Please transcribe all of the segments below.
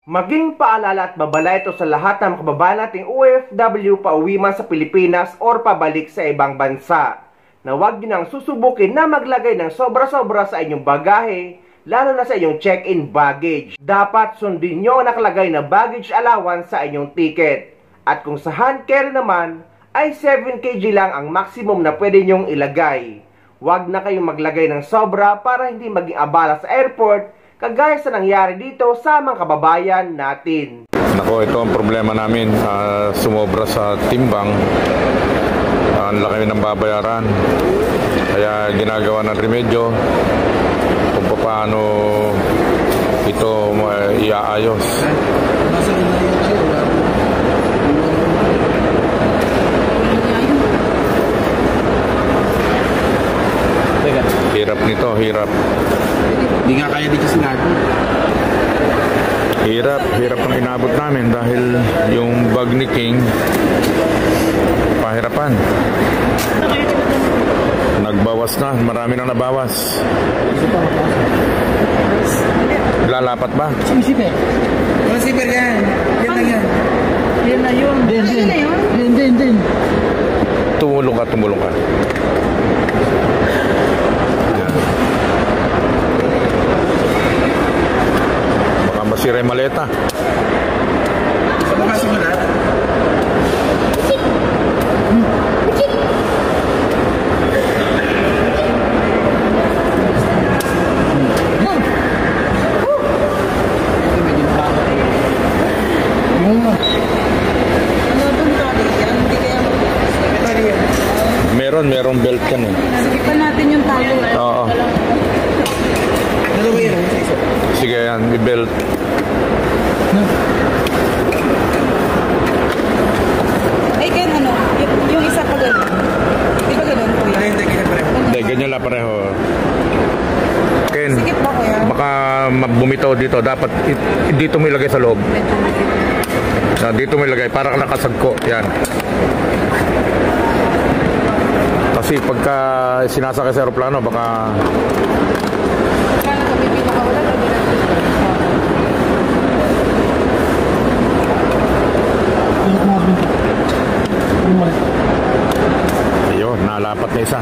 Maging paalala at babala ito sa lahat ng kababayan nating OFW pauwi man sa Pilipinas or pabalik sa ibang bansa, na huwag nyo nang susubukin na maglagay ng sobra-sobra sa inyong bagahe, lalo na sa inyong check-in baggage. Dapat sundin nyo ang nakalagay na baggage allowance sa inyong ticket. At kung sa hand carry naman, ay 7 kg lang ang maximum na pwede nyong ilagay. Huwag na kayong maglagay ng sobra para hindi maging abala sa airport, kagaya sa nangyari dito sa mga kababayan natin. Nako, ito ang problema namin. Sumobra sa timbang. Ang laki ng babayaran. Kaya ginagawa ng remedyo kung paano ito iaayos. Hirap nito, hirap. Hindi nga kaya dito sinabi. Hirap ang inabot namin dahil yung bag ni King pahirapan. Nagbawas na, marami nang nabawas. Lalapat ba? Sumisiper. Sumisiper yan. Yan lang yan. Yan na yun. Din. Tumulong ka. Masira yung maleta. Sa mga simulat. Merong belt kan eh. Sigipan natin yung talo. Oo. Sige yan, may belt. Ay, Ken, ano? Yung isa pa gano'n. Di ba gano'n, kuya? Hindi, ganyan lang pareho. Ken, Sigit ba, kuya? baka bumitaw dito. Dapat dito mo ilagay sa loob. Dito mo ilagay para nakasagko. Yan. Kasi pagka sinasakay sa aeroplano, baka... Ayun, nalapat na isa.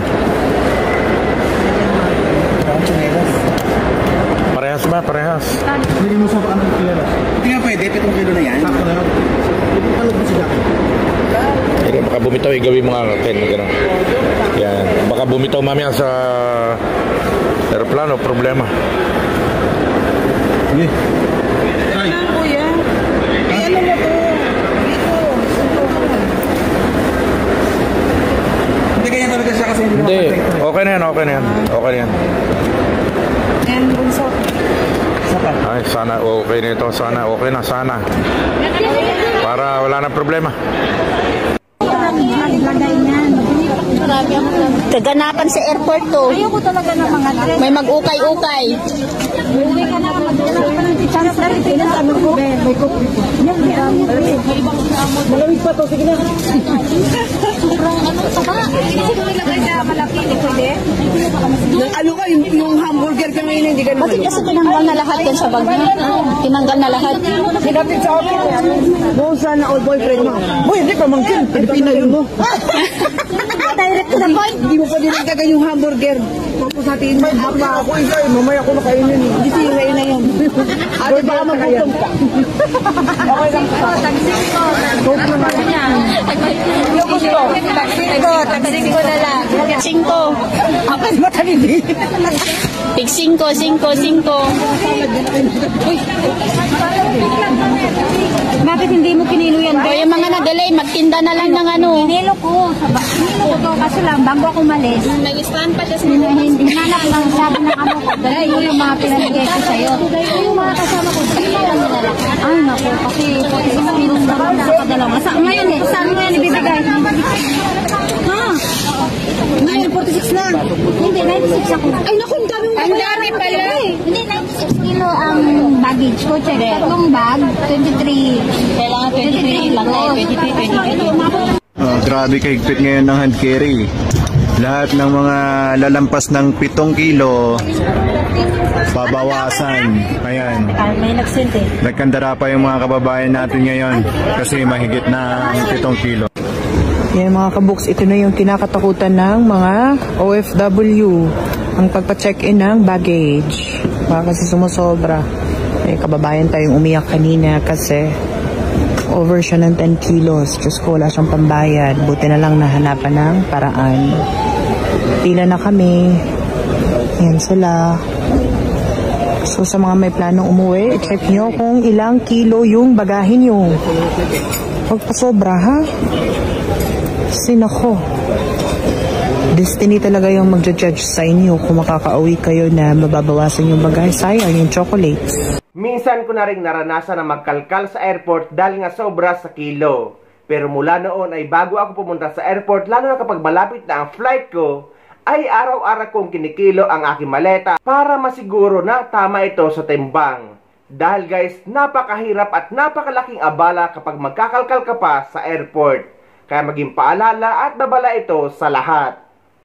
Parehas ba? Parehas. Hindi mo sa paano kilala. Hindi nga pwede, 7 kilo na yan. Sakto na. Talog mo siya. Pero baka bumitaw, igawin mo nga Ken, gano'n. Yan. Baka bumitaw mamaya sa aeroplano, problema. Sige. Ay, kuya. Ay, ano mo to? Dito. Hindi kaya talaga siya kasi Hindi, okay na yan. And bunso. Ay, sana okay na ito. Sana. Para wala na problema. Kaganapan sa airport to. Ayoko talaga ng mga dress. May mag-ukay-ukay. Uwi ka na. Chance na rin. Ano ko? May kopi ko. malamig pa to, sige na. Sobrang ano sa ba? Kasi kung ilagay na malaki, hindi pwede. Ano ka, yung hamburger ka ngayon, hindi ka naman. Bakit kasi tinanggal na lahat yan sa bag niya? Tinanggal na lahat. Sinapit sa akin. Doon sana all boyfriend mo. Boy, hindi pa mangkin. Pilipina yun mo. Direct to the point. Hindi mo pa dinagdagan yung hamburger. Tapos natin may apa. Ako isa eh. Mamaya ko nakainin eh. Hindi sila yun na yun. Ate baka magutom ka. Okay lang ka. Coke naman. Yung gusto. Tagsing ko na lang. Tagsing ko. Akas matalindi. Tagsing ko. Bakit hindi mo pinilo yan? O yung mga na-delay, magtinda na lang ng ano. Pinilo ko to. Kaso lang, bago ako umalis. May stand pa siya sa Hinanap lang sabi ng ano ko. Dahil mo yung mga pinanigay ko sa'yo. Yung mga kasama ko, dahil mo lang nilalaki. Ay, naku. Kasi 46 kilos na rin nakakadalawa. Ngayon, saan mo yan ibibigay? Ha? Ngayon, 46 na. Hindi, 96 ako. Ay, naku, ang dami pala. Hindi, 96 kilo ang baggage ko. Check, tatlong bag, 23. Kailangan 23 lang tayo, 23. Grabe kahigpit ngayon ng hand carry. Lahat ng mga lalampas ng 7 kilo babawasan. Ayan. May nagsindi. Nagkandara pa yung mga kababayan natin ngayon kasi mahigit na 7 kilo. Yan mga kabuks, ito na yung kinakatakutan ng mga OFW. Ang pagpa-check-in ng baggage. Baka kasi sumusobra. May kababayan tayong umiyak kanina kasi over siya ng 10 kilos. Diyos ko, wala siyang pambayad. Buti na lang nahanapan ng paraan. Pila na kami. Yan sila. So sa mga may planong umuwi, i-check nyo kung ilang kilo yung bagahin nyo. Huwag pa sobra, ha? Sinako. Destiny talaga yung magja-judge sa inyo kung makakauwi kayo na mababawasan yung bagay. Sayang yung chocolates. Minsan ko na rin naranasan na magkalkal sa airport dahil nga sobra sa kilo. Pero mula noon ay bago ako pumunta sa airport, lalo na kapag malapit na ang flight ko, ay araw-araw kong kinikilo ang aking maleta para masiguro na tama ito sa timbang. Dahil guys, napakahirap at napakalaking abala kapag magkakalkal ka pa sa airport. Kaya maging paalala at babala ito sa lahat.